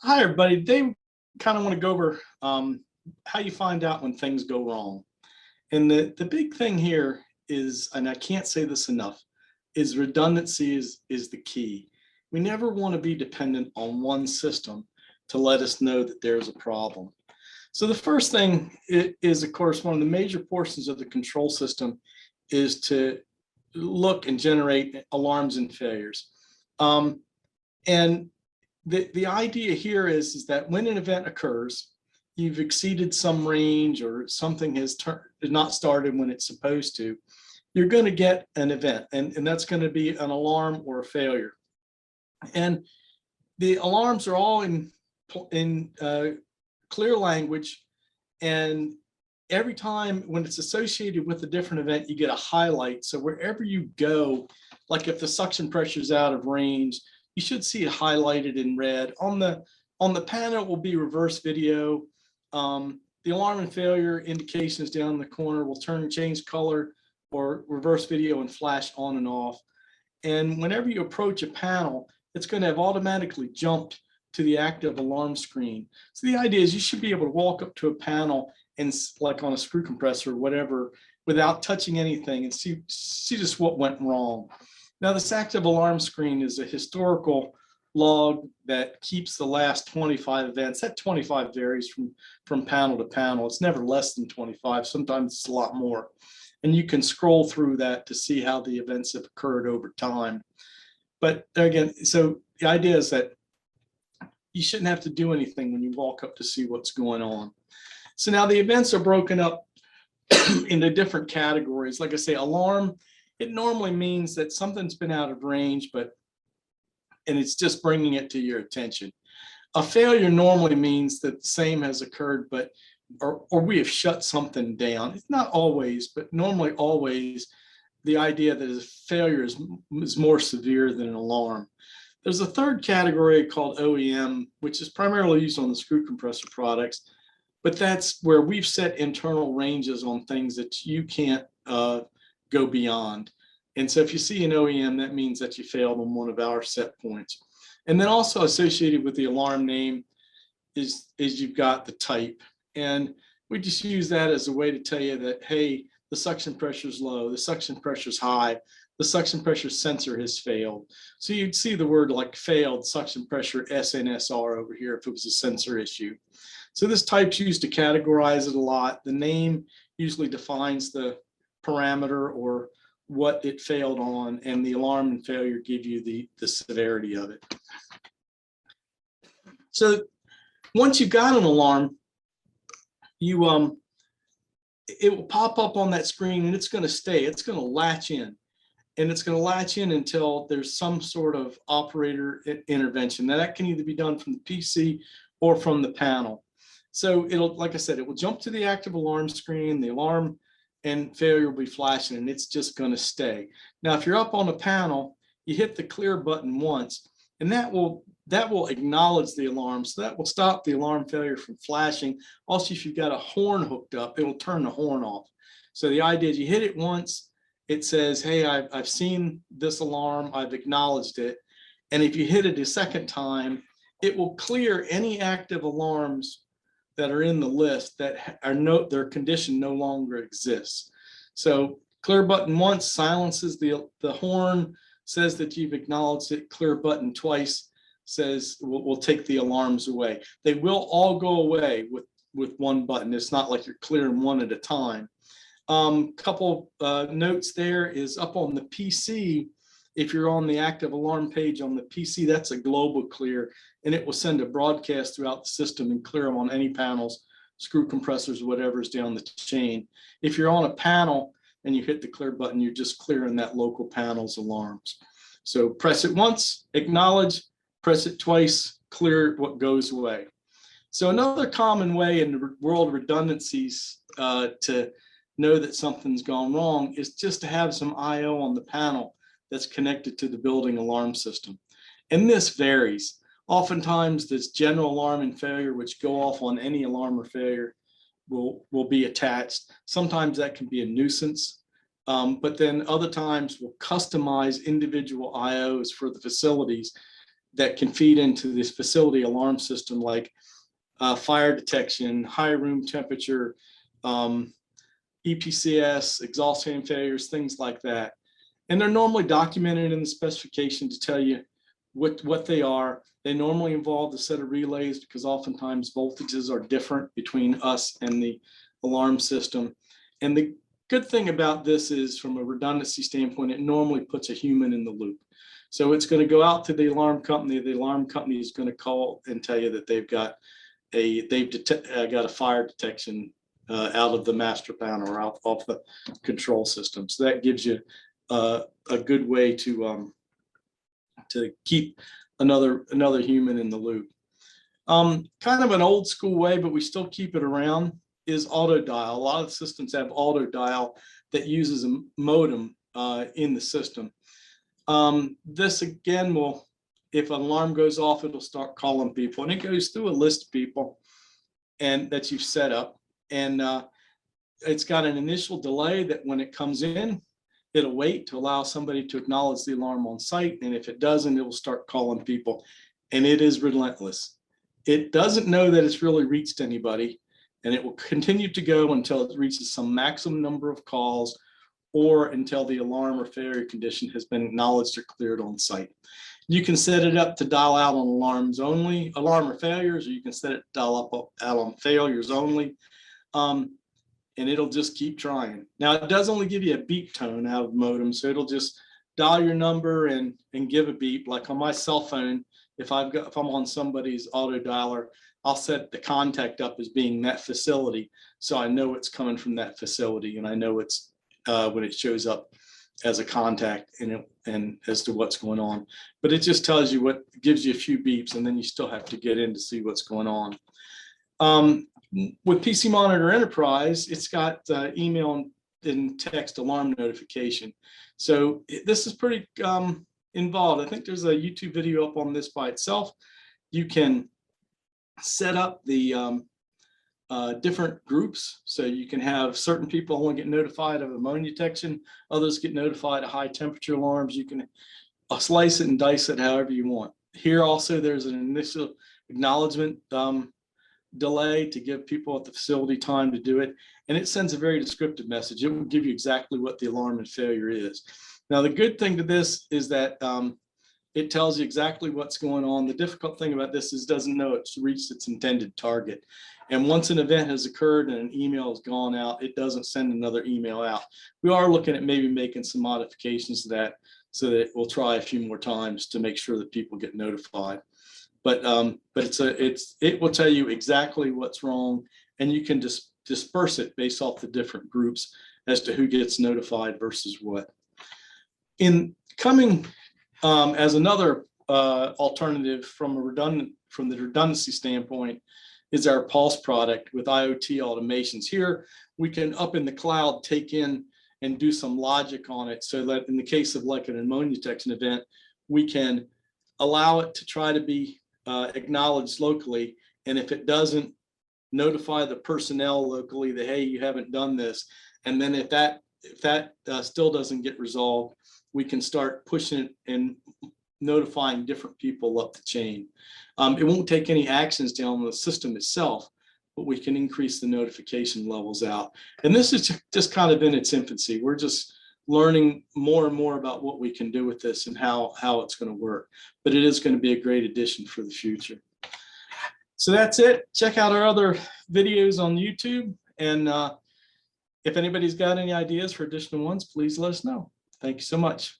Hi, everybody. They kind of want to go over how you find out when things go wrong. And the big thing here is, and I can't say this enough, is redundancy is the key. We never want to be dependent on one system to let us know that there's a problem. So the first thing is, of course, one of the major portions of the control system is to look and generate alarms and failures. And the idea here is that when an event occurs, you've exceeded some range or something has not started when it's supposed to, you're going to get an event, and that's going to be an alarm or a failure. And the alarms are all in clear language, and every time when it's associated with a different event, you get a highlight. So wherever you go, like if the suction pressure is out of range, you should see it highlighted in red. On the panel will be reverse video. The alarm and failure indications down in the corner will turn and change color or reverse video and flash on and off. And whenever you approach a panel, it's going to have automatically jumped to the active alarm screen. So the idea is you should be able to walk up to a panel and, like on a screw compressor or whatever, without touching anything and see just what went wrong. Now, this active alarm screen is a historical log that keeps the last 25 events. That 25 varies from panel to panel. It's never less than 25. Sometimes it's a lot more. And you can scroll through that to see how the events have occurred over time. But again, so the idea is that you shouldn't have to do anything when you walk up to see what's going on. So now the events are broken up into different categories. Like I say, alarm, it normally means that something's been out of range, and it's just bringing it to your attention. A failure normally means that the same has occurred, but or we have shut something down. It's not always, but normally always, the idea that a failure is more severe than an alarm. There's a third category called OEM, which is primarily used on the screw compressor products, but that's where we've set internal ranges on things that you can't go beyond. And so if you see an OEM, that means that you failed on one of our set points. And then also associated with the alarm name is you've got the type. And we just use that as a way to tell you that, hey, the suction pressure is low, the suction pressure is high, the suction pressure sensor has failed. So you'd see the word like failed suction pressure SNSR over here if it was a sensor issue. So this type's used to categorize it a lot. The name usually defines the parameter or what it failed on, and the alarm and failure give you the severity of it. So once you've got an alarm, it will pop up on that screen, and it's going to stay. It's going to latch in, and it's going to latch in until there's some sort of operator intervention. Now that can either be done from the PC or from the panel. So it'll, like I said, it will jump to the active alarm screen, the alarm and failure will be flashing, and it's just going to stay. Now, if you're up on a panel, you hit the clear button once, and that will acknowledge the alarm. So that will stop the alarm failure from flashing. Also, if you've got a horn hooked up, it will turn the horn off. So the idea is you hit it once, it says, hey, I've seen this alarm, I've acknowledged it. And if you hit it a second time, it will clear any active alarms that are in the list that are their condition no longer exists. So clear button once silences the horn, says that you've acknowledged it. Clear button twice says we'll take the alarms away. They will all go away with one button. It's not like you're clearing one at a time. Couple notes there is up on the PC. If you're on the active alarm page on the PC, that's a global clear, and it will send a broadcast throughout the system and clear them on any panels, screw compressors, whatever's down the chain. If you're on a panel and you hit the clear button, you're just clearing that local panel's alarms. So press it once, acknowledge, press it twice, clear what goes away. So another common way in the world of redundancies to know that something's gone wrong is just to have some IO on the panel that's connected to the building alarm system. And this varies. Oftentimes this general alarm and failure, which go off on any alarm or failure, will be attached. Sometimes that can be a nuisance, but then other times we'll customize individual IOs for the facilities that can feed into this facility alarm system, like fire detection, high room temperature, EPCS, exhaust fan failures, things like that. And they're normally documented in the specification to tell you what they are. They normally involve a set of relays because oftentimes voltages are different between us and the alarm system. And the good thing about this is, from a redundancy standpoint, it normally puts a human in the loop. So it's going to go out to the alarm company. The alarm company is going to call and tell you that they've got a fire detection out of the master panel or out off the control system. So that gives you a good way to keep another human in the loop. Kind of an old school way, but we still keep it around, is auto dial. A lot of systems have auto dial that uses a modem in the system. This again will, if an alarm goes off, it'll start calling people, and it goes through a list of people and that you've set up. And it's got an initial delay that when it comes in, it'll wait to allow somebody to acknowledge the alarm on site. And if it doesn't, it will start calling people. And it is relentless. It doesn't know that it's really reached anybody, and it will continue to go until it reaches some maximum number of calls, or until the alarm or failure condition has been acknowledged or cleared on site. You can set it up to dial out on alarms only, alarm or failures, or you can set it to dial out on failures only. And it'll just keep trying. Now, it does only give you a beep tone out of the modem, so it'll just dial your number and give a beep. Like on my cell phone, if I'm on somebody's auto dialer, I'll set the contact up as being that facility, so I know it's coming from that facility, and I know it's when it shows up as a contact and as to what's going on. But it just tells you gives you a few beeps, and then you still have to get in to see what's going on. With PC Monitor Enterprise, it's got email and text alarm notification. So this is pretty involved. I think there's a YouTube video up on this by itself. You can set up the different groups. So you can have certain people only get notified of ammonia detection, others get notified of high temperature alarms. You can slice it and dice it however you want. Here also, there's an initial acknowledgement delay to give people at the facility time to do it. And it sends a very descriptive message. It will give you exactly what the alarm and failure is. Now, the good thing to this is that it tells you exactly what's going on. The difficult thing about this is it doesn't know it's reached its intended target. And once an event has occurred and an email has gone out, it doesn't send another email out. We are looking at maybe making some modifications to that so that we'll try a few more times to make sure that people get notified. But it will tell you exactly what's wrong, and you can just disperse it based off the different groups as to who gets notified versus what. In coming as another alternative from the redundancy standpoint is our Pulse product with IoT automations. Here we can, up in the cloud, take in and do some logic on it, so that in the case of like an ammonia detection event, we can allow it to try to be acknowledged locally, and if it doesn't, notify the personnel locally that, hey, you haven't done this. And then if that still doesn't get resolved, we can start pushing it and notifying different people up the chain. It won't take any actions down on the system itself, but we can increase the notification levels out. And this is just kind of in its infancy. We're just learning more and more about what we can do with this and how it's going to work. But it is going to be a great addition for the future. So that's it. Check out our other videos on YouTube. And if anybody's got any ideas for additional ones, please let us know. Thank you so much.